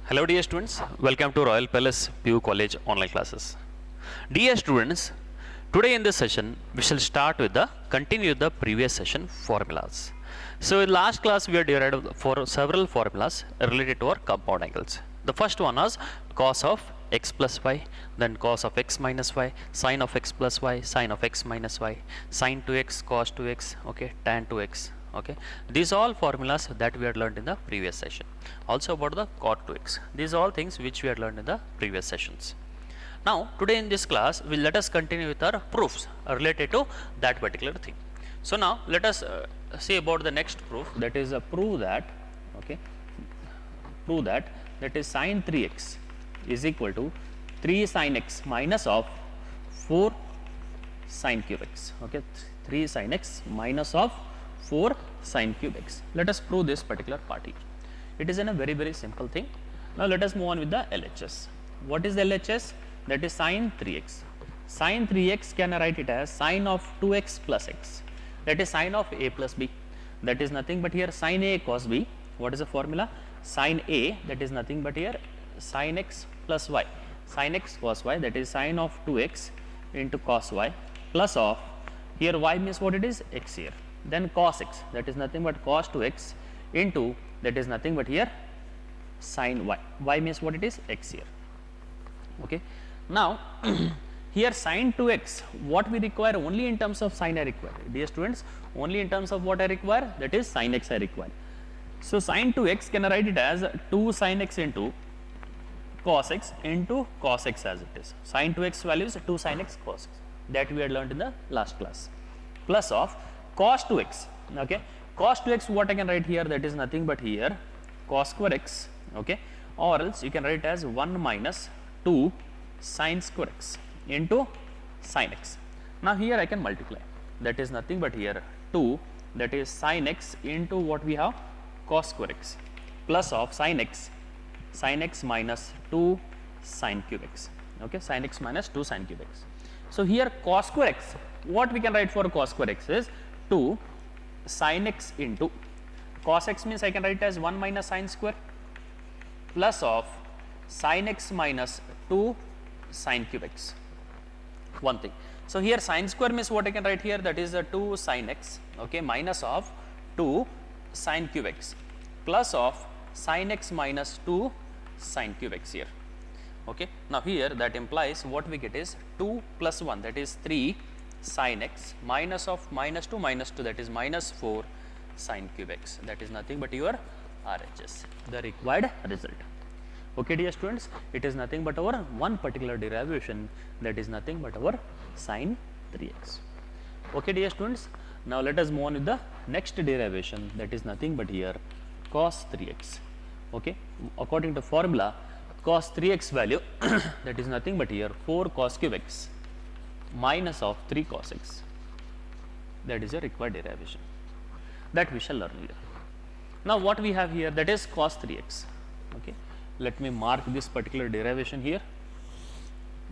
Hello dear students, welcome to Royal Palace PU College online classes. Dear students, today in this session we shall start with the continue the previous session formulas. So in last class we have derived for several formulas related to our compound angles. The first one was cos of x plus y, then cos of x minus y, sin of x plus y, sin of x minus y, sin 2x, cos 2x, okay, tan 2x. Okay, these all formulas that we had learned in the previous session. Also about the cot 2x. These are all things which we had learned in the previous sessions. Now today in this class let us continue with our proofs related to that particular thing. So now let us see about the next proof, that is prove that that is sin 3x is equal to 3 sin x minus of 4 sin cube x. Okay, 3 sin x minus of 4 sin cube x. Let us prove this particular part here. It is in a very simple thing. Now let us move on with the LHS. What is the LHS? That is sin 3x. Sin 3x can I write it as sin of 2x plus x. That is sin of a plus b. That is nothing but here sin a cos b. What is the formula? Sin a, that is nothing but here sin x plus y. Sin x cos y, that is sin of 2x into cos y plus of, here y means what it is? X here. Then cos x, that is nothing but cos 2x into, that is nothing but here sin y. Y means what it is? X here. Okay. Now here sin 2x, what we require only in terms of sin I require. Dear students, only in terms of what I require, that is sin x I require. So sin 2x can I write it as 2 sin x into cos x into cos x as it is. Sin 2x value is 2 sin x cos x, that we had learned in the last class, plus of cos 2x. Okay, cos 2x, what I can write here, that is nothing but here cos square x. Okay, or else you can write as 1 minus 2 sin square x into sin x. Now here I can multiply, that is nothing but here 2, that is sin x into what we have, cos square x, plus of sin x minus 2 sin cube x. Okay, sin x minus 2 sin cube x. So here cos square x, what we can write for cos square x is 2 sin x into cos x, means I can write as 1 minus sin square, plus of sin x minus 2 sin cube x. One thing. So here sin square means what I can write here, that is 2 sin x, okay, minus of 2 sin cube x, plus of sin x minus 2 sin cube x here. Okay. Now here that implies what we get is 2 plus 1, that is 3 sin x minus of minus 2 minus 2, that is minus 4 sin cube x. That is nothing but your RHS, the required result. Okay, dear students, it is nothing but our one particular derivation, that is nothing but our sin 3x. Okay, dear students, now let us move on with the next derivation, that is nothing but here cos 3x. Okay, according to formula, cos 3x value that is nothing but here 4 cos cube x minus of 3 cos x. That is a required derivation that we shall learn here. Now what we have here, that is cos 3x. Okay, let me mark this particular derivation here.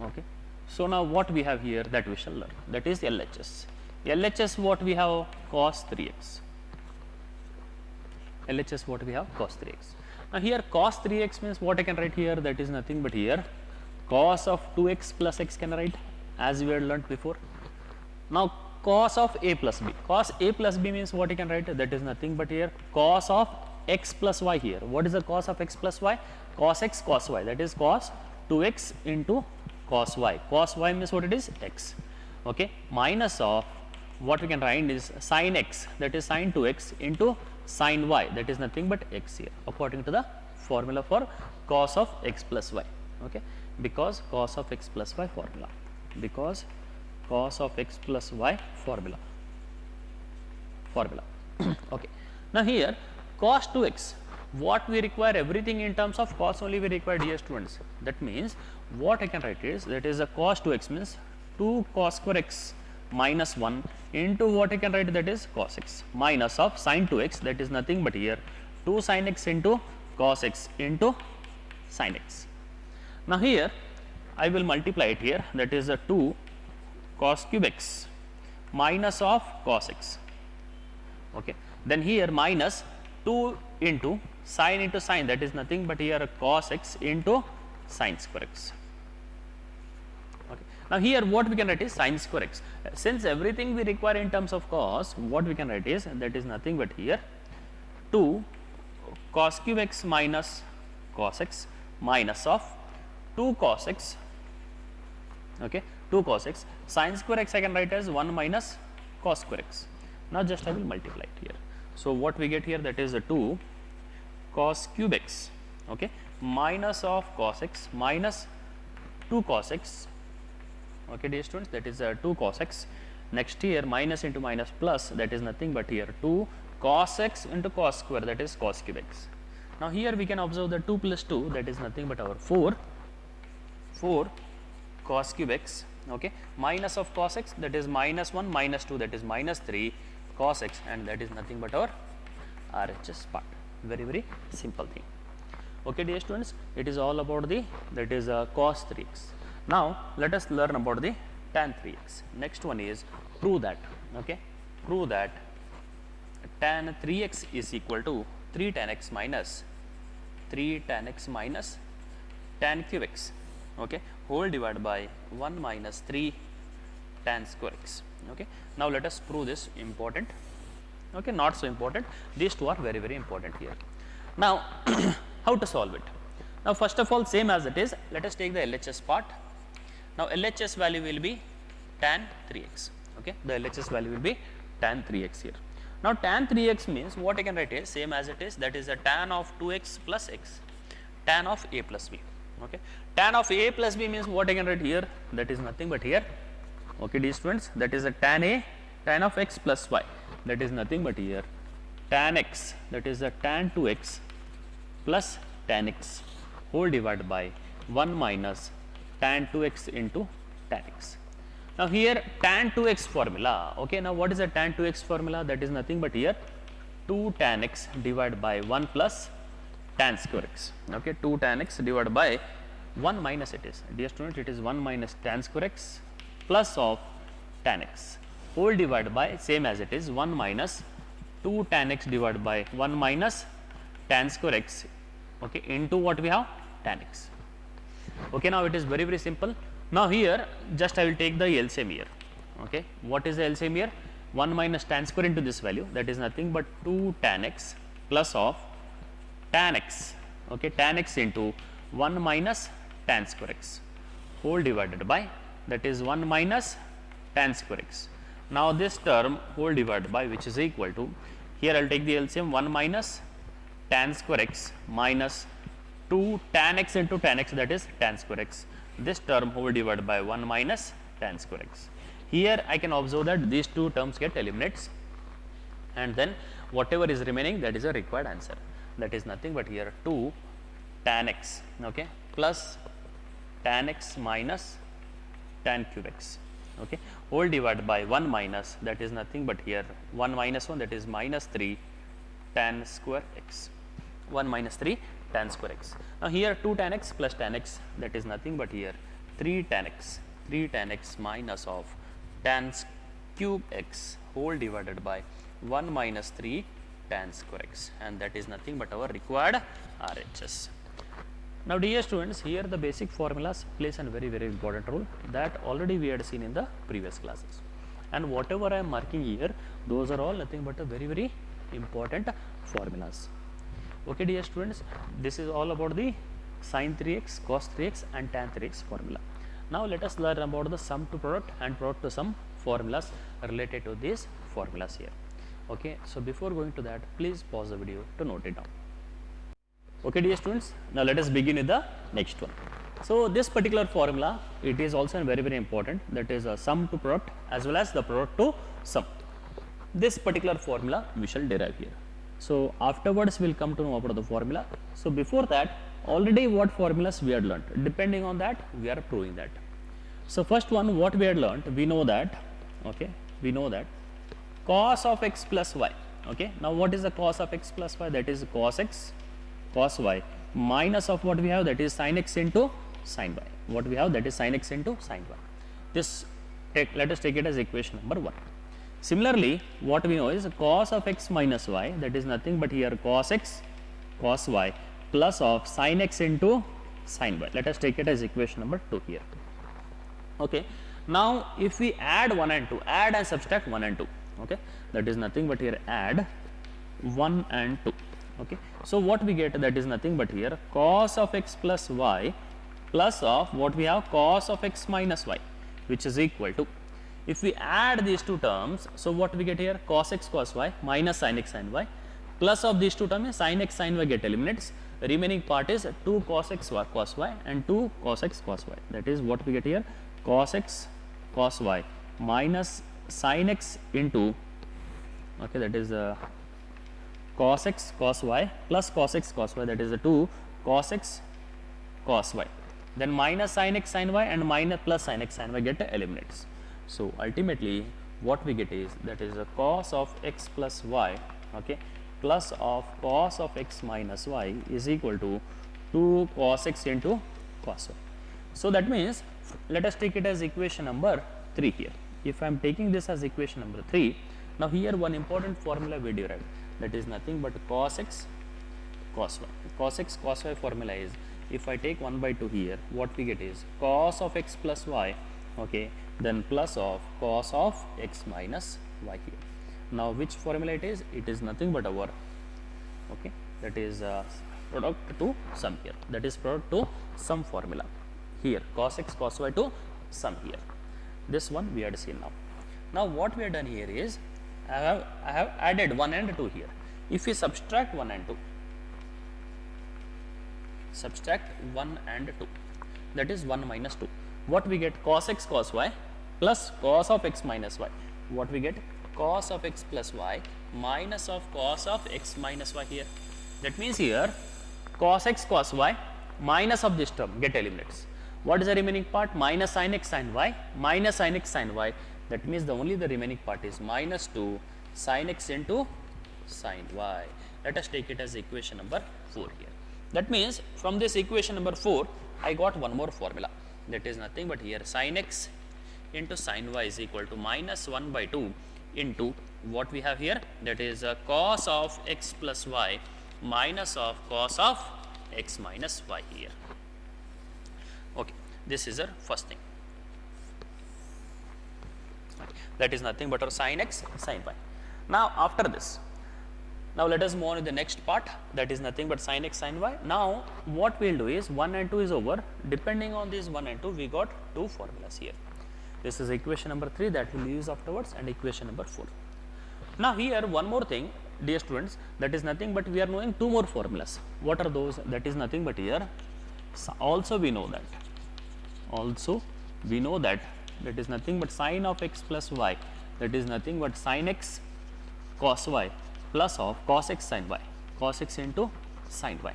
Okay, so now what we have here, that we shall learn, that is LHS. LHS, what we have, cos 3x. LHS, what we have, cos 3x. Now here cos 3x means what I can write here, that is nothing but here cos of 2x plus x can I write, as we had learnt before. Now cos of a plus b, cos a plus b means what I can write, that is nothing but here cos of x plus y here. What is the cos of x plus y? Cos x cos y, that is cos 2x into cos y. Cos y means what it is, x. Okay, minus of what we can write is sin x, that is sin 2x into sin y, that is nothing but x here, according to the formula for cos of x plus y. Okay, because cos of x plus y formula, because cos of x plus y formula. Okay, now here cos 2x, what we require, everything in terms of cos only we require, dear students. That means what I can write is, that is a cos 2x means 2 cos square x minus 1 into what I can write, that is cos x, minus of sin 2x, that is nothing but here 2 sin x into cos x into sin x. Now here I will multiply it here, that is a 2 cos cube x minus of cos x. Okay, then here minus 2 into sine into sine, that is nothing but here cos x into sine square x. Okay. Now here what we can write is sine square x. Since everything we require in terms of cos, what we can write is that is nothing but here 2 cos cube x minus cos x minus of 2 cos x, okay, 2 cos x, sine square x I can write as 1 minus cos square x. Now just I will multiply it here. So what we get here, that is a 2 cos cube x, okay, minus of cos x minus 2 cos x, okay dear students, that is 2 cos x. Next here minus into minus plus, that is nothing but here 2 cos x into cos square, that is cos cube x. Now here we can observe the 2 plus 2, that is nothing but our 4 cos cube x, okay, minus of cos x, that is minus 1 minus 2, that is minus 3 cos x, and that is nothing but our RHS part. Very simple thing. Okay dear students, it is all about the, that is cos 3x. Now let us learn about the tan 3x. Next one is prove that, okay, prove that tan 3x is equal to 3 tan x minus tan cube x, okay, whole divided by 1 minus 3 tan square x. Okay. Now let us prove this important, okay, not so important. These two are very important here. Now how to solve it? Now first of all, same as it is, let us take the LHS part. Now LHS value will be tan 3x, okay, the LHS value will be tan 3x here. Now tan 3x means what I can write is same as it is, that is a tan of 2x plus x, tan of a plus b, okay. Tan of a plus b means what I can write here, that is nothing but here, okay dear students, that is a tan a, tan of x plus y, that is nothing but here tan x, that is a tan 2x plus tan x whole divided by 1 minus tan 2x into tan x. Now here tan 2x formula, okay, now what is a tan 2x formula? That is nothing but here 2 tan x divided by 1 plus tan square x, okay, 2 tan x divided by 1 minus, it is, dear student, it is 1 minus tan square x plus of tan x whole divided by, same as it is, 1 minus 2 tan x divided by 1 minus tan square x, okay, into what we have, tan x. Okay, now it is very simple. Now here just I will take the LCM here, okay. What is the LCM here? 1 minus tan square into this value, that is nothing but 2 tan x plus of tan x, okay, tan x into 1 minus tan square x whole divided by, that is 1 minus tan square x. Now this term whole divided by, which is equal to, here I will take the LCM, 1 minus tan square x minus 2 tan x into tan x, that is tan square x, this term whole divided by 1 minus tan square x. Here I can observe that these two terms get eliminates, and then whatever is remaining, that is a required answer, that is nothing but here 2 tan x, okay, plus tan x minus tan cube x, okay, whole divided by 1 minus, that is nothing but here 1 minus 1, that is minus 3 tan square x, 1 minus 3 tan square x. Now here 2 tan x plus tan x, that is nothing but here 3 tan x minus of tan cube x whole divided by 1 minus 3 tan square x, and that is nothing but our required RHS. Now dear students, here the basic formulas plays a very important role that already we had seen in the previous classes, and whatever I am marking here, those are all nothing but a very important formulas. Okay dear students, this is all about the sin 3x, cos 3x and tan 3x formula. Now let us learn about the sum to product and product to sum formulas related to these formulas here. Okay, so before going to that, please pause the video to note it down. Okay dear students, now let us begin with the next one. So this particular formula, it is also very important, that is a sum to product as well as the product to sum. This particular formula we shall derive here. So afterwards we will come to know about the formula. So before that, already what formulas we had learnt, depending on that we are proving that. So first one, what we had learnt, we know that, okay, we know that cos of x plus y, okay. Now what is the cos of x plus y? That is cos x cos y minus of what we have, that is sin x into sin y. What we have, that is sin x into sin y. This let us take it as equation number 1. Similarly, what we know is cos of x minus y, that is nothing but here cos x cos y plus of sin x into sin y. Let us take it as equation number 2 here. Okay. Now, if we add 1 and 2, add and subtract 1 and 2, okay, that is nothing but here add 1 and 2. Okay. So, what we get, that is nothing but here cos of x plus y plus of what we have cos of x minus y, which is equal to, if we add these two terms, so what we get here cos x cos y minus sin x sin y plus of these two terms, sin x sin y get eliminates, remaining part is 2 cos x cos y and 2 cos x cos y, that is what we get here cos x cos y minus sin x into, okay, that is cos x cos y plus cos x cos y, that is 2 cos x cos y, then minus sin x sin y and minus plus sin x sin y get eliminates. So, ultimately what we get is, that is a cos of x plus y, okay, plus of cos of x minus y is equal to 2 cos x into cos y. So, that means let us take it as equation number 3 here. If I am taking this as equation number 3, now here one important formula we derived, that is nothing but cos x cos y. Cos x cos y formula is, if I take 1 by 2 here, what we get is cos of x plus y, okay, then plus of cos of x minus y here. Now, which formula it is? It is nothing but our, okay, that is product to sum here, that is product to sum formula here, cos x cos y to sum here. This one we had seen now. Now, what we have done here is, I have added 1 and 2 here. If we subtract 1 and 2, subtract 1 and 2, that is 1 minus 2. What we get? Cos x cos y plus cos of x minus y. What we get? Cos of x plus y minus of cos of x minus y here. That means here cos x cos y minus of this term get eliminates. What is the remaining part? Minus sin x sin y minus sin x sin y. That means only the remaining part is minus 2 sin x into sin y. Let us take it as equation number 4 here. That means from this equation number 4, I got one more formula, that is nothing but here sin x into sin y is equal to minus 1 by 2 into what we have here, that is cos of x plus y minus of cos of x minus y here. Okay, this is our first thing. That is nothing but our sin x sin y. Now, after this, now let us move on to the next part, that is nothing but sin x sin y. Now, what we will do is 1 and 2 is over. Depending on these 1 and 2, we got two formulas here. This is equation number 3 that we will use afterwards, and equation number 4. Now, here one more thing, dear students, that is nothing but we are knowing two more formulas. What are those? That is nothing but here, also we know that, that is nothing but sin of x plus y, that is nothing but sin x cos y plus of cos x sin y, cos x into sin y.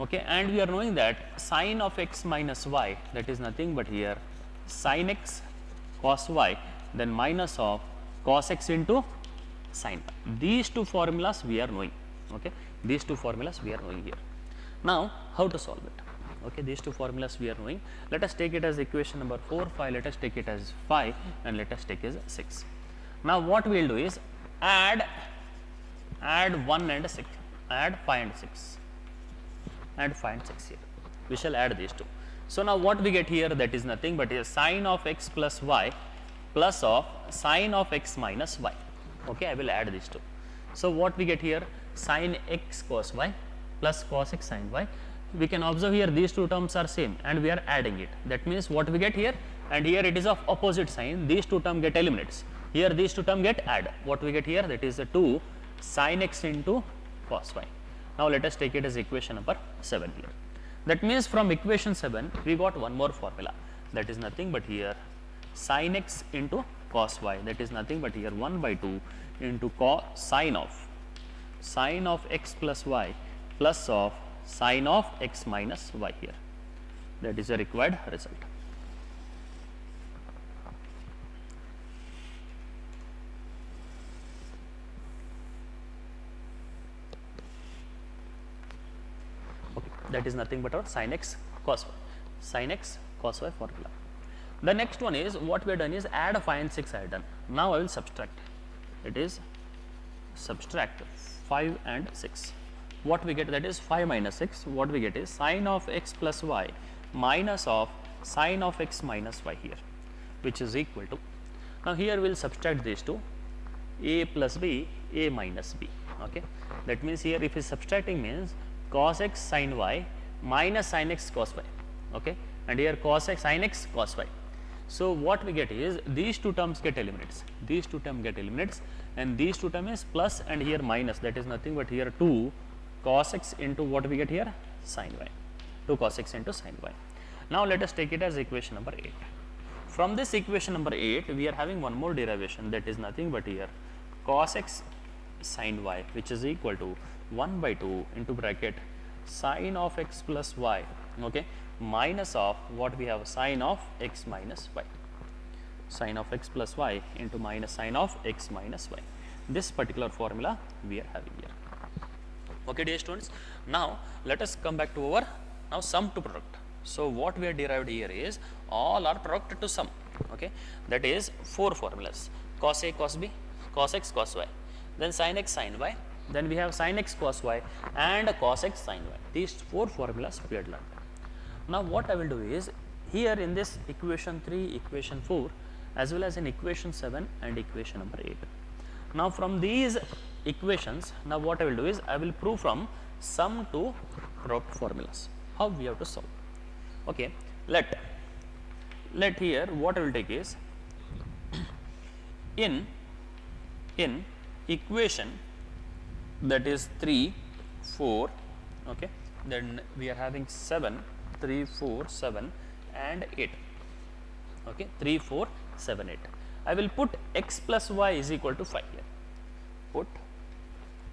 Okay, and we are knowing that sin of x minus y, that is nothing but here sin x cos y, then minus of cos x into sin y. These two formulas we are knowing. Okay, these two formulas we are knowing here. Now, how to solve it? Okay, these two formulas we are knowing. Let us take it as equation number 4, 5, let us take it as 5, and let us take it as 6. Now, what we will do is add 1 and 6, add 5 and 6, add 5 and 6 here. We shall add these two. So, now what we get here, that is nothing but here sin of x plus y plus of sin of x minus y. Okay, I will add these two. So, what we get here, sin x cos y plus cos x sin y. We can observe here these two terms are same and we are adding it. That means what we get here, and here it is of opposite sign, these two terms get eliminates. Here these two terms get add. What we get here, that is 2 sin x into cos y. Now, let us take it as equation number 7 here. That means from equation 7, we got one more formula, that is nothing but here sin x into cos y, that is nothing but here 1 by 2 into sin of x plus y plus of sin of x minus y here. That is a required result. Okay, that is nothing but our sin x cos y formula. The next one is, what we have done is add 5 and 6 I have done. Now, I will subtract. It is subtract 5 and 6. what we get, that is 5 minus x, what we get is sine of x plus y minus of sine of x minus y here, which is equal to, now here we will subtract these two, a plus b, a minus b. Okay, that means here if is subtracting means cos x sin y minus sin x cos y. Okay, and here cos x sin x cos y. So what we get is these two terms get eliminates, these two terms get eliminates, and these two terms is plus and here minus, that is nothing but here 2 cos x into what we get here sin y, 2 cos x into sin y. Now let us take it as equation number 8. From this equation number 8 we are having one more derivation, that is nothing but here cos x sin y, which is equal to 1 by 2 into bracket sin of x plus y, okay, minus of what we have sin of x minus y, sin of x plus y into minus sin of x minus y. This particular formula we are having here. Okay, dear students, now let us come back to our now sum to product. So what we have derived here is all are product to sum. Okay, that is 4 formulas: cos a cos b, cos x cos y, then sin x sin y, then we have sin x cos y and cos x sin y. These 4 formulas we had learned. Now what I will do is here in this equation 3, equation 4 as well as in equation 7 and equation number 8. Now from these equations, now what I will do is I will prove from sum to product formulas how we have to solve. Okay, let here what I will take is in equation that is 3, 4, okay, then we are having 7, 3, 4, 7 and 8, okay, 3, 4, 7, 8. I will put x plus y is equal to 5 here,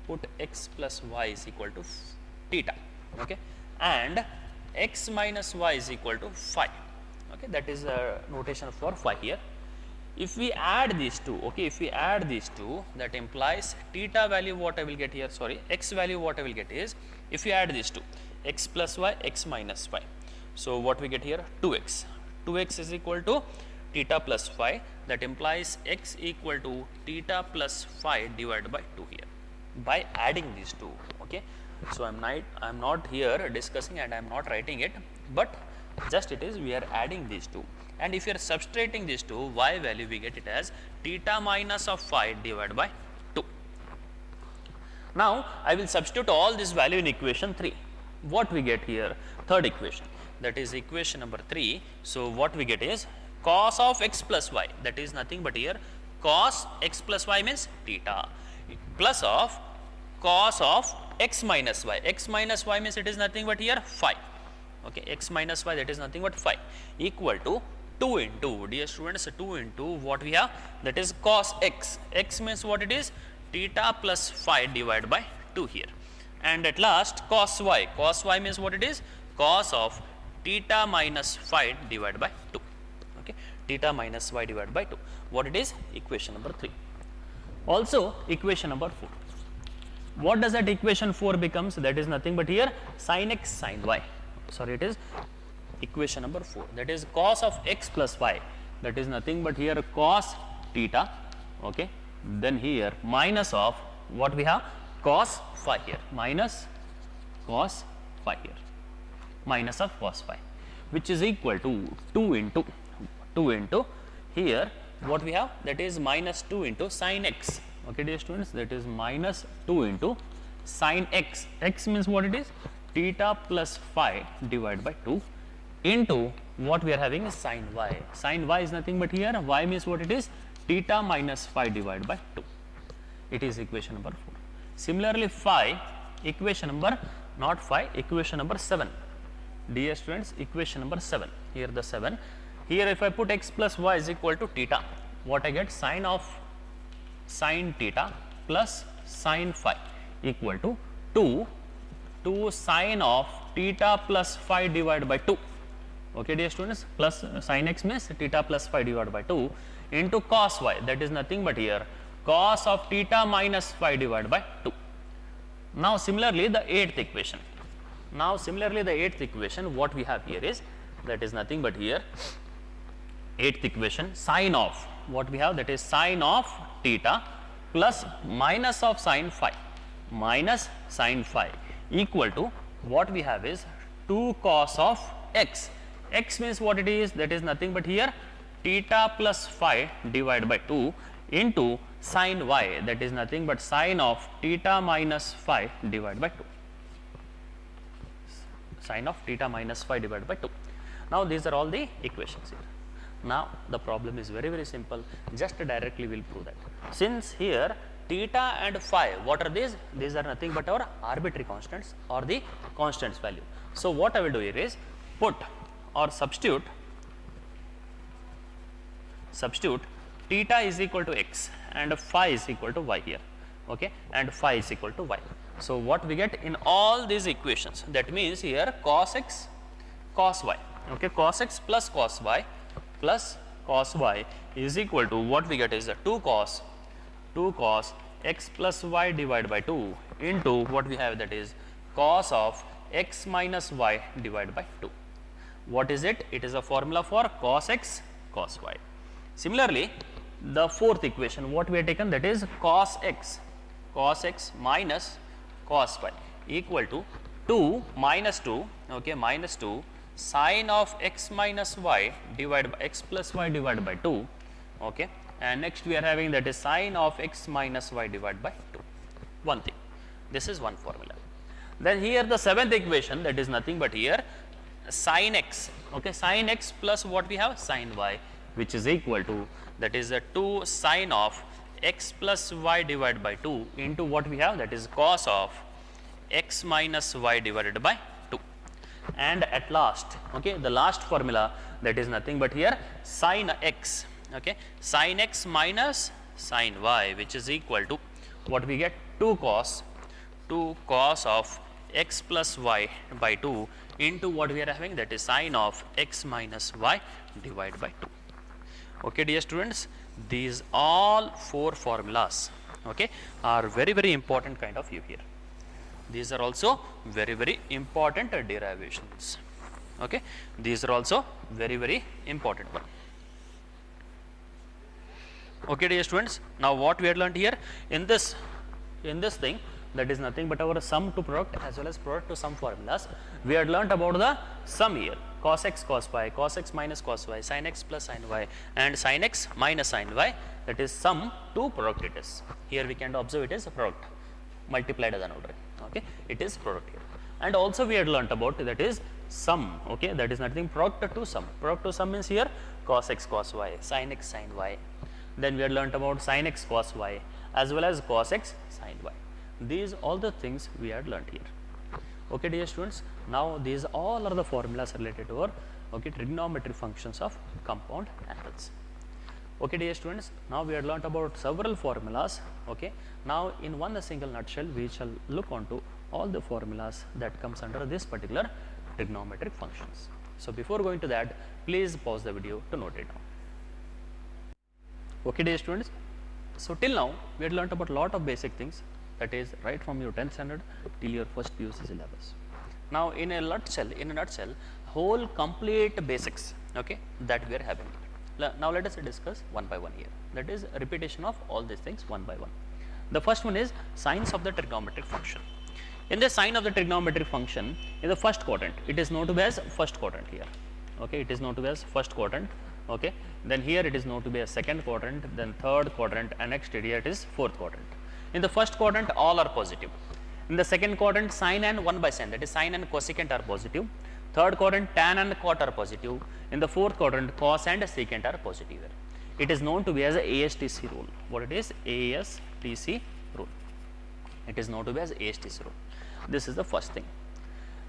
put x plus y is equal to theta, okay, and x minus y is equal to 5, okay, that is a notation for 5 here. If we add these two, okay, if we add these two, that implies theta value what I will get here, sorry, x value what I will get is, if we add these two, x plus y, x minus y. So what we get here, 2x, 2x is equal to theta plus 5, that implies x equal to theta plus 5 divided by 2 here, by adding these two, okay. So I am not here discussing and I am not writing it, but just it is we are adding these two, and if you are subtracting these two, y value we get it as theta minus of 5 divided by 2. Now I will substitute all this value in equation 3. What we get here, third equation, that is equation number 3. So what we get is cos of x plus y, that is nothing but here cos x plus y means theta, plus of cos of x minus y, x minus y means it is nothing but here 5, okay, x minus y, that is nothing but 5, equal to 2 into, dear students, 2 into what we have, that is cos x, x means what it is, theta plus 5 divided by 2 here, and at last cos y means what it is, cos of theta minus 5 divided by 2, okay, theta minus y divided by 2, what it is, equation number 3. Also equation number 4, what does that equation 4 becomes, that is nothing but here sin x sin y, sorry, it is equation number 4, that is cos of x plus y, that is nothing but here cos theta, okay, then here minus of what we have, cos phi here, minus cos phi here, minus of cos phi, which is equal to 2 into here what we have, that is minus 2 into sin x, okay, dear students, that is minus 2 into sin x, x means what it is, theta plus phi divided by 2 into what we are having is sin y is nothing but here y means what it is, theta minus phi divided by 2, it is equation number 4. Similarly phi, equation number, not phi, equation number 7, dear students, equation number 7, here the 7, here if I put x plus y is equal to theta, what I get, sin of sin theta plus sin phi equal to 2 sin of theta plus phi divided by 2, okay, dear students, plus sin x means theta plus phi divided by 2 into cos y, that is nothing but here cos of theta minus phi divided by 2. Now similarly the 8th equation, what we have here is, that is nothing but here 8th equation, sin of what we have, that is sin of theta plus minus of sin phi, equal to what we have is 2 cos of x. X means what it is, that is nothing but here theta plus phi divided by 2 into sin y, that is nothing but sin of theta minus phi divided by 2. Sin of theta minus phi divided by 2. Now these are all the equations here. Now the problem is very simple, just directly we will prove that. Since here theta and phi, what are these? These are nothing but our arbitrary constants or the constants value. So what I will do here is put or substitute theta is equal to x and phi is equal to y here, okay, and phi is equal to y. So what we get in all these equations, that means here cos x cos y, okay, cos x plus cos y is equal to what we get is 2 cos x plus y divided by 2 into what we have, that is cos of x minus y divided by 2. What is it? It is a formula for cos x cos y. Similarly, the fourth equation what we have taken, that is cos x minus cos y equal to 2 minus 2, okay, minus 2 sin of x minus y divided by x plus y divided by 2, okay, and next we are having that is sin of x minus y divided by 2. One thing, this is one formula. Then here the seventh equation, that is nothing but here sin x, okay, sin x plus what we have sin y, which is equal to, that is a 2 sin of x plus y divided by 2 into what we have, that is cos of x minus y divided by 2. And at last, okay, the last formula, that is nothing but here sin x, okay, sin x minus sin y, which is equal to what we get 2 cos of x plus y by 2 into what we are having, that is sin of x minus y divided by 2. Okay, dear students, these all 4 formulas, okay, are very important kind of view here. These are also very important derivations, okay, these are also very important one. Okay, dear students, now what we had learned here in this thing, that is nothing but our sum to product as well as product to sum formulas. We had learnt about the sum here, cos x cos y, cos x minus cos y, sin x plus sin y, and sin x minus sin y, that is sum to product it is. Here we can observe it is a product multiplied as an order, okay, it is product here. And also we had learnt about that is sum, okay, that is nothing product to sum. Product to sum means here cos x cos y, sin x sin y. Then we had learnt about sin x cos y as well as cos x sin y. These all the things we had learnt here. Okay, dear students, now these all are the formulas related to our, okay, trigonometric functions of compound angles. Okay, dear students, now we had learnt about several formulas. Okay, now in one single nutshell we shall look onto all the formulas that comes under this particular trigonometric functions. So before going to that, please pause the video to note it down. Okay, dear students, so till now we had learnt about lot of basic things, that is right from your 10th standard till your first PUC syllabus. Now in a nutshell, whole complete basics, okay, that we are having. Now let us discuss one by one here. That is a repetition of all these things one by one. The first one is signs of the trigonometric function. In the sign of the trigonometric function, in the first quadrant, it is known to be as first quadrant here. Okay, it is known to be as first quadrant. Okay, then here it is known to be a second quadrant, then third quadrant, and next here it is fourth quadrant. In the first quadrant, all are positive. In the second quadrant, sine and 1 by sin, that is sine and cosecant are positive. Third quadrant, tan and cot are positive. In the fourth quadrant, cos and secant are positive. It is known to be as a ASTC rule. What it is? ASTC rule. It is known to be as ASTC rule. This is the first thing.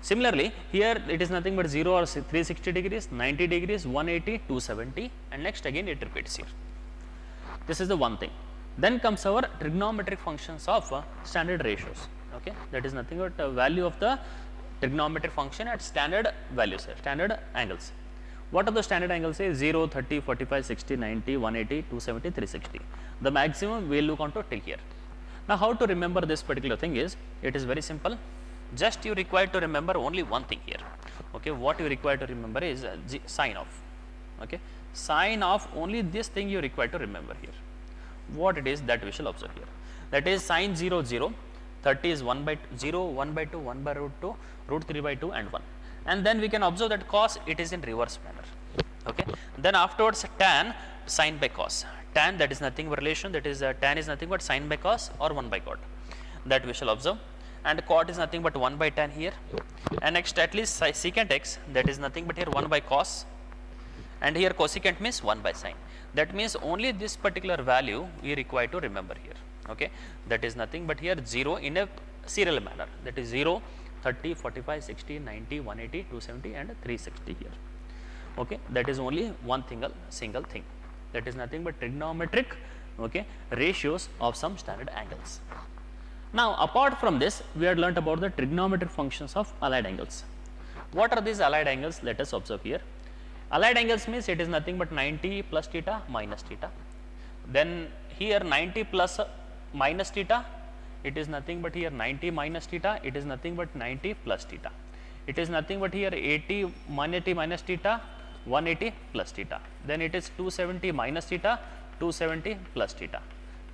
Similarly, here it is nothing but 0 or 360 degrees, 90 degrees, 180, 270, and next again it repeats here. This is the one thing. Then comes our trigonometric functions of standard ratios. Okay, that is nothing but value of the trigonometric function at standard values, standard angles. What are the standard angles? Say 0, 30, 45, 60, 90, 180, 270, 360. The maximum we will look on to till here. Now, how to remember this particular thing is, it is very simple. Just you require to remember only one thing here. Okay, what you require to remember is sine of. Okay, sine of, only this thing you require to remember here. What it is that we shall observe here. That is sine 0, 0, 30 is 1 by 0, 1 by 2, 1 by root 2, root 3 by 2 and 1. And then we can observe that cos, it is in reverse manner. Okay. Then afterwards tan, sine by cos. Tan, that is nothing but relation, that is tan is nothing but sine by cos or 1 by cot. That we shall observe. And cot is nothing but 1 by tan here. And next at least secant x, that is nothing but here 1 by cos. And here cosecant means 1 by sine. That means only this particular value we require to remember here. Okay. That is nothing but here 0 in a serial manner. That is 0, 30, 45, 60, 90, 180, 270 and 360 here. Okay. That is only one single thing. That is nothing but trigonometric, okay, ratios of some standard angles. Now apart from this, we had learnt about the trigonometric functions of allied angles. What are these allied angles? Let us observe here. Allied angles means it is nothing but 90 plus theta minus theta. Then here 90 plus minus theta, it is nothing but here 90 minus theta, it is nothing but 90 plus theta. It is nothing but here 80 180 minus theta, 180 plus theta. Then it is 270 minus theta, 270 plus theta.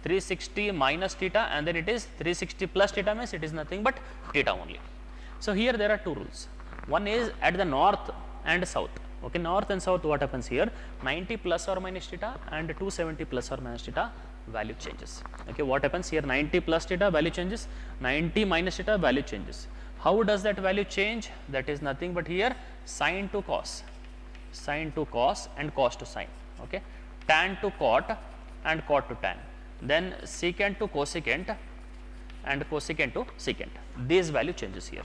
360 minus theta and then it is 360 plus theta means it is nothing but theta only. So here there are two rules. One is at the north and south. Okay, north and south, what happens here? 90 plus or minus theta and 270 plus or minus theta value changes. Okay, what happens here? 90 plus theta value changes, 90 minus theta value changes. How does that value change? That is nothing but here sine to cos and cos to sine. Okay, tan to cot and cot to tan. Then secant to cosecant and cosecant to secant. These value changes here.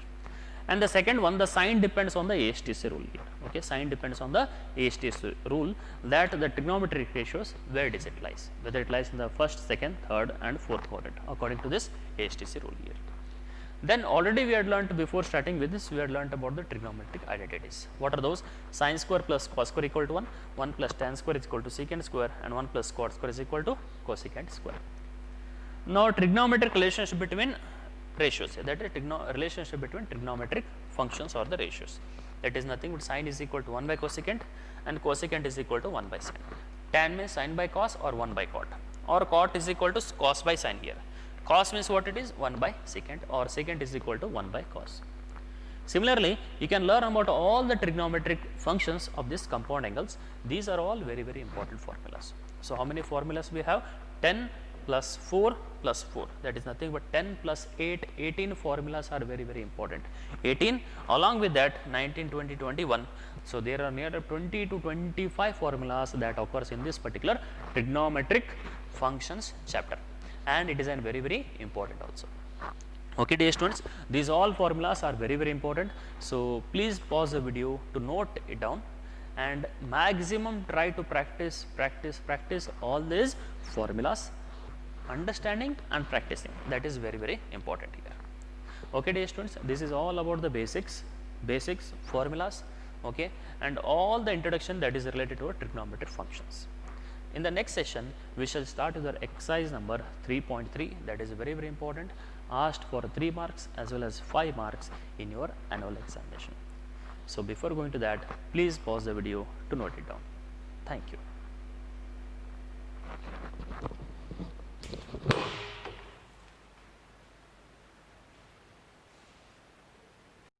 And the second one, the sign depends on the ASTC rule here. Okay, sign depends on the ASTC rule that the trigonometric ratios, where does it lies, whether it lies in the first, second, third and fourth quadrant according to this ASTC rule here. Then already we had learnt, before starting with this, we had learnt about the trigonometric identities. What are those? Sine square plus cos square equal to 1, 1 plus tan square is equal to secant square and 1 plus cot square is equal to cosecant square. Now trigonometric relationship between ratios, that is relationship between trigonometric functions or the ratios. That is nothing but sine is equal to 1 by cosecant and cosecant is equal to 1 by sine. Tan means sine by cos or 1 by cot, or cot is equal to cos by sine here. Cos means what it is? 1 by secant, or secant is equal to 1 by cos. Similarly, you can learn about all the trigonometric functions of these compound angles. These are all very, very important formulas. So how many formulas we have? 10 plus 4 plus 4, that is nothing but 10 plus 8, 18 formulas are very, very important. 18, along with that 19, 20, 21. So there are near 20 to 25 formulas that occurs in this particular trigonometric functions chapter, and it is a very, very important also. Okay, dear students, these all formulas are very, very important. So please pause the video to note it down and maximum try to practice all these formulas, understanding and practicing. That is very, very important here. Okay, dear students, this is all about the basics, formulas, okay, and all the introduction that is related to trigonometric functions. In the next session, we shall start with the exercise number 3.3, that is very, very important, asked for 3 marks as well as 5 marks in your annual examination. So before going to that, please pause the video to note it down. Thank you.